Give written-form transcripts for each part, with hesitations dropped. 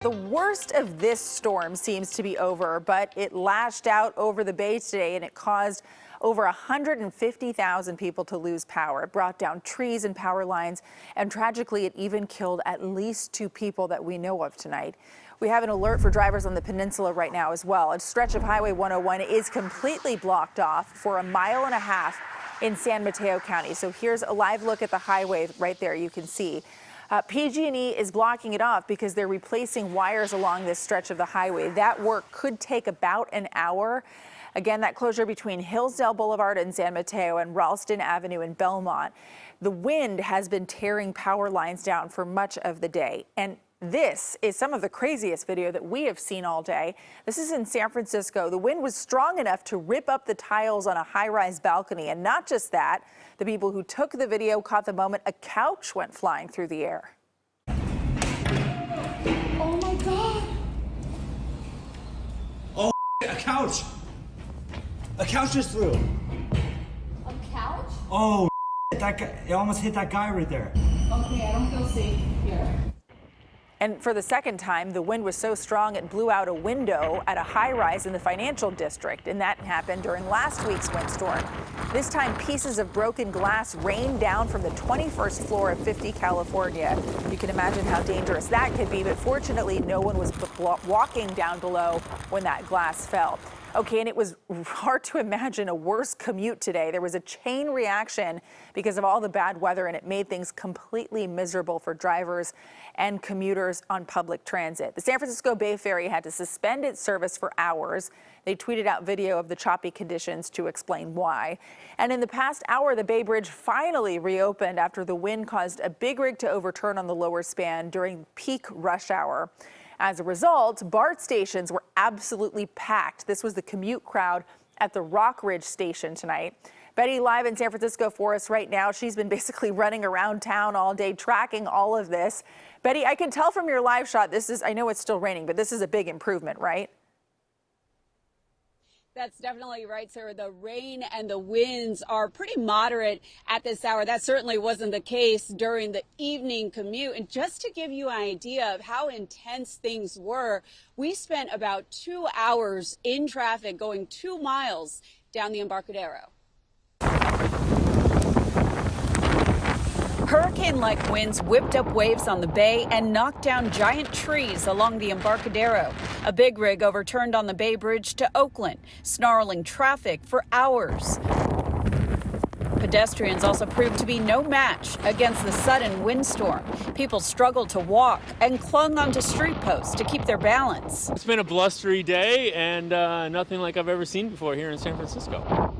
The worst of this storm seems to be over, but it lashed out over the bay today and it caused over 150,000 people to lose power. It brought down trees and power lines, and tragically, it even killed at least 2 people that we know of tonight. We have an alert for drivers on the peninsula right now as well. A stretch of Highway 101 is completely blocked off for a mile and a half in San Mateo County. So here's a live look at the highway right there. You can see. PG&E is blocking it off because they're replacing wires along this stretch of the highway. That work could take about an hour. Again, that closure between Hillsdale Boulevard in San Mateo and Ralston Avenue in Belmont. The wind has been tearing power lines down for much of the day. And this is some of the craziest video that we have seen all day. This is in San Francisco. The wind was strong enough to rip up the tiles on a high-rise balcony. And not just that, the people who took the video caught the moment a couch went flying through the air. Oh my God. Oh, a couch. A couch just flew. A couch? Oh, that guy, it almost hit that guy right there. Okay, I don't feel safe here. And for the second time, the wind was so strong it blew out a window at a high-rise in the financial district, and that happened during last week's windstorm. This time, pieces of broken glass rained down from the 21st floor of 50 California. You can imagine how dangerous that could be, but fortunately, no one was walking down below when that glass fell. Okay, and it was hard to imagine a worse commute today. There was a chain reaction because of all the bad weather, and it made things completely miserable for drivers and commuters on public transit. The San Francisco Bay Ferry had to suspend its service for hours. They tweeted out video of the choppy conditions to explain why. And in the past hour, the Bay Bridge finally reopened after the wind caused a big rig to overturn on the lower span during peak rush hour. As a result, BART stations were absolutely packed. This was the commute crowd at the Rock Ridge station tonight. Betty live in San Francisco for us right now. She's been basically running around town all day tracking all of this. Betty, I can tell from your live shot, I know it's still raining, but this is a big improvement, right? That's definitely right, Sarah. The rain and the winds are pretty moderate at this hour. That certainly wasn't the case during the evening commute. And just to give you an idea of how intense things were, we spent about 2 hours in traffic going 2 miles down the Embarcadero. Hurricane-like winds whipped up waves on the bay and knocked down giant trees along the Embarcadero. A big rig overturned on the Bay Bridge to Oakland, snarling traffic for hours. Pedestrians also proved to be no match against the sudden windstorm. People struggled to walk and clung onto street posts to keep their balance. It's been a blustery day and nothing like I've ever seen before here in San Francisco.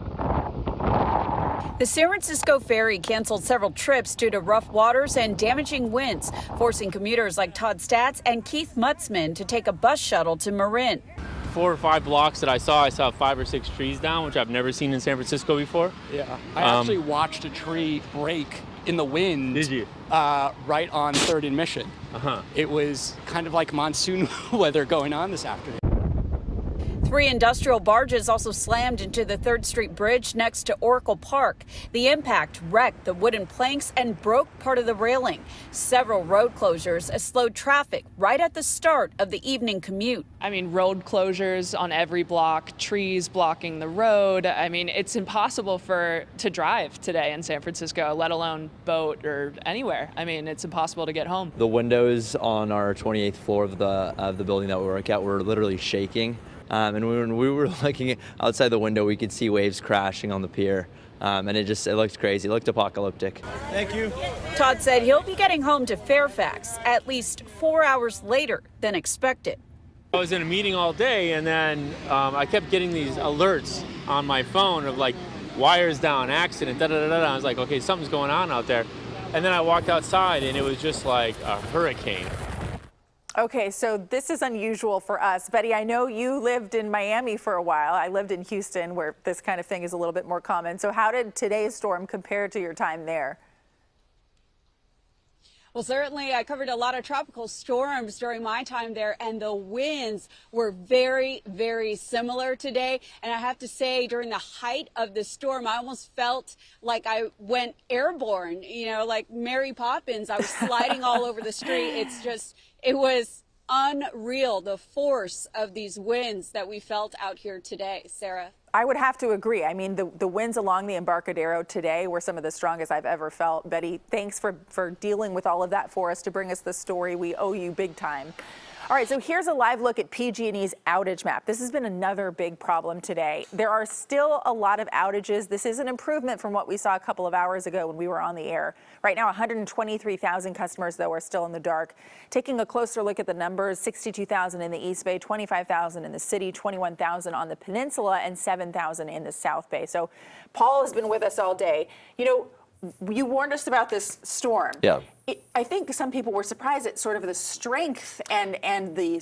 The San Francisco ferry canceled several trips due to rough waters and damaging winds, forcing commuters like Todd Statz and Keith Mutzman to take a bus shuttle to Marin. 4 or 5 blocks that I saw 5 or 6 trees down, which I've never seen in San Francisco before. Yeah, I actually watched a tree break in the wind. Did you? Right on 3rd and Mission. It was kind of like monsoon weather going on this afternoon. 3 industrial barges also slammed into the 3rd Street Bridge next to Oracle Park. The impact wrecked the wooden planks and broke part of the railing. Several road closures slowed traffic right at the start of the evening commute. I mean, road closures on every block, trees blocking the road. I mean, it's impossible to drive today in San Francisco, let alone boat or anywhere. I mean, it's impossible to get home. The windows on our 28th floor of the building that we work at were literally shaking. And when we were looking outside the window, we could see waves crashing on the pier. And it looked crazy. It looked apocalyptic. Thank you. Todd said he'll be getting home to Fairfax at least 4 hours later than expected. I was in a meeting all day, and then I kept getting these alerts on my phone of like wires down, accident, da-da-da-da. I was like, okay, something's going on out there. And then I walked outside, and it was just like a hurricane. Okay, so this is unusual for us. Betty, I know you lived in Miami for a while. I lived in Houston, where this kind of thing is a little bit more common. So how did today's storm compare to your time there? Well, certainly I covered a lot of tropical storms during my time there, and the winds were very, very similar today. And I have to say, during the height of the storm, I almost felt like I went airborne, you know, like Mary Poppins. I was sliding all over the street. It was unreal, the force of these winds that we felt out here today. Sarah? I would have to agree. I mean, the winds along the Embarcadero today were some of the strongest I've ever felt. Betty, thanks for dealing with all of that for us to bring us the story. We owe you big time. All right, so here's a live look at PG&E's outage map. This has been another big problem today. There are still a lot of outages. This is an improvement from what we saw a couple of hours ago when we were on the air. Right now, 123,000 customers, though, are still in the dark. Taking a closer look at the numbers, 62,000 in the East Bay, 25,000 in the city, 21,000 on the peninsula, and 7,000 in the South Bay. So Paul has been with us all day. You know, you warned us about this storm. Yeah. I think some people were surprised at sort of the strength and the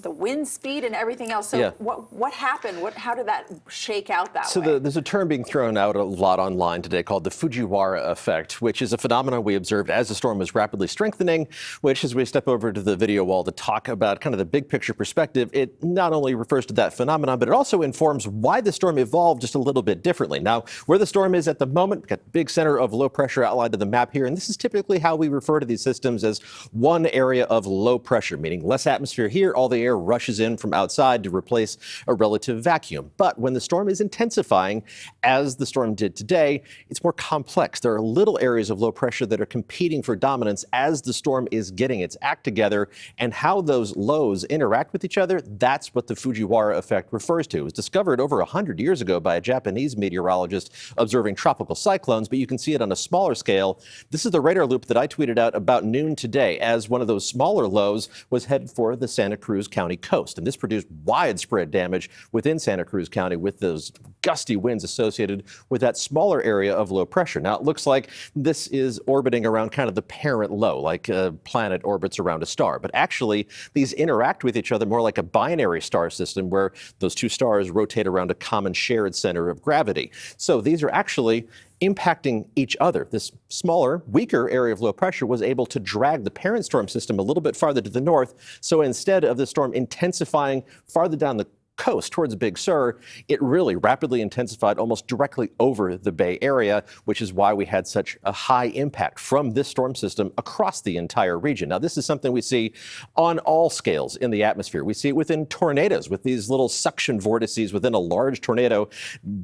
wind speed and everything else. So yeah. What happened? How did that shake out that way? So there's a term being thrown out a lot online today called the Fujiwara effect, which is a phenomenon we observed as the storm was rapidly strengthening, which as we step over to the video wall to talk about kind of the big picture perspective, it not only refers to that phenomenon, but it also informs why the storm evolved just a little bit differently. Now, where the storm is at the moment, we've got the big center of low pressure outlined on the map here, and this is typically how we refer to these systems as one area of low pressure, meaning less atmosphere here, all the air rushes in from outside to replace a relative vacuum. But when the storm is intensifying, as the storm did today, it's more complex. There are little areas of low pressure that are competing for dominance as the storm is getting its act together, and how those lows interact with each other, that's what the Fujiwara effect refers to. It was discovered over 100 years ago by a Japanese meteorologist observing tropical cyclones, but you can see it on a smaller scale. This is the radar loop that I tweeted out about noon today as one of those smaller lows was headed for the Santa Cruz County coast. And this produced widespread damage within Santa Cruz County with those gusty winds associated with that smaller area of low pressure. Now, it looks like this is orbiting around kind of the parent low, like a planet orbits around a star. But actually, these interact with each other more like a binary star system where those two stars rotate around a common shared center of gravity. So these are actually impacting each other. This smaller, weaker area of low pressure was able to drag the parent storm system a little bit farther to the north. So instead of the storm intensifying farther down the coast towards Big Sur, it really rapidly intensified almost directly over the Bay Area, which is why we had such a high impact from this storm system across the entire region. Now, this is something we see on all scales in the atmosphere. We see it within tornadoes, with these little suction vortices within a large tornado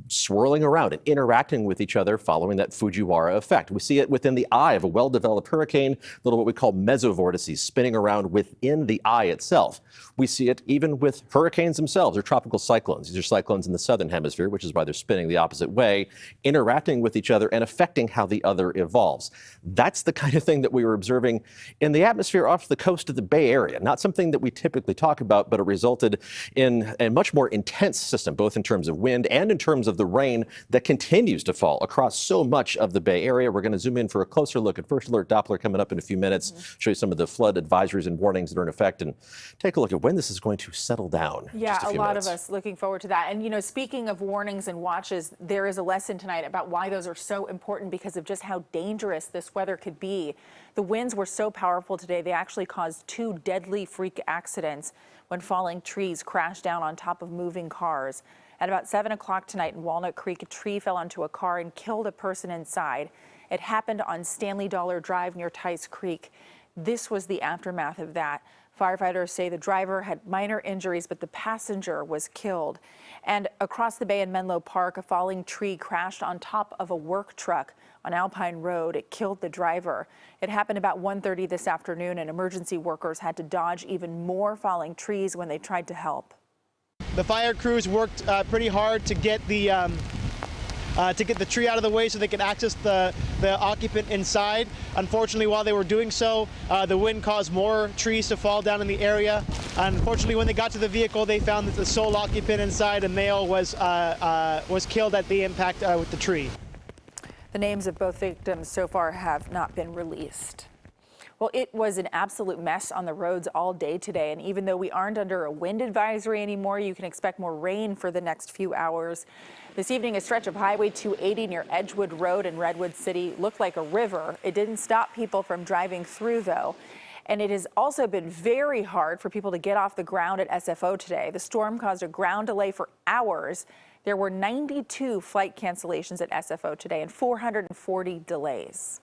swirling around and interacting with each other following that Fujiwara effect. We see it within the eye of a well-developed hurricane, little what we call mesovortices spinning around within the eye itself. We see it even with hurricanes themselves, or tropical cyclones. These are cyclones in the southern hemisphere, which is why they're spinning the opposite way, interacting with each other and affecting how the other evolves. That's the kind of thing that we were observing in the atmosphere off the coast of the Bay Area. Not something that we typically talk about, but it resulted in a much more intense system, both in terms of wind and in terms of the rain that continues to fall across so much of the Bay Area. We're going to zoom in for a closer look at First Alert Doppler coming up in a few minutes, show you some of the flood advisories and warnings that are in effect, and take a look at when this is going to settle down. Yeah, a lot of us looking forward to that. And, you know, speaking of warnings and watches, there is a lesson tonight about why those are so important because of just how dangerous this weather could be. The winds were so powerful today, they actually caused 2 deadly freak accidents when falling trees crashed down on top of moving cars. At about 7 o'clock tonight in Walnut Creek, a tree fell onto a car and killed a person inside. It happened on Stanley Dollar Drive near Tice Creek. This was the aftermath of that. Firefighters say the driver had minor injuries, but the passenger was killed. And across the bay in Menlo Park, a falling tree crashed on top of a work truck on Alpine Road. It killed the driver. It happened about 1:30 this afternoon, and emergency workers had to dodge even more falling trees when they tried to help. The fire crews worked pretty hard to get the tree out of the way so they could access the occupant inside. Unfortunately, while they were doing so, the wind caused more trees to fall down in the area. Unfortunately, when they got to the vehicle, they found that the sole occupant inside, a male, was killed at the impact with the tree. The names of both victims so far have not been released. Well, it was an absolute mess on the roads all day today, and even though we aren't under a wind advisory anymore, you can expect more rain for the next few hours. This evening, a stretch of Highway 280 near Edgewood Road in Redwood City looked like a river. It didn't stop people from driving through, though. And it has also been very hard for people to get off the ground at SFO today. The storm caused a ground delay for hours. There were 92 flight cancellations at SFO today and 440 delays.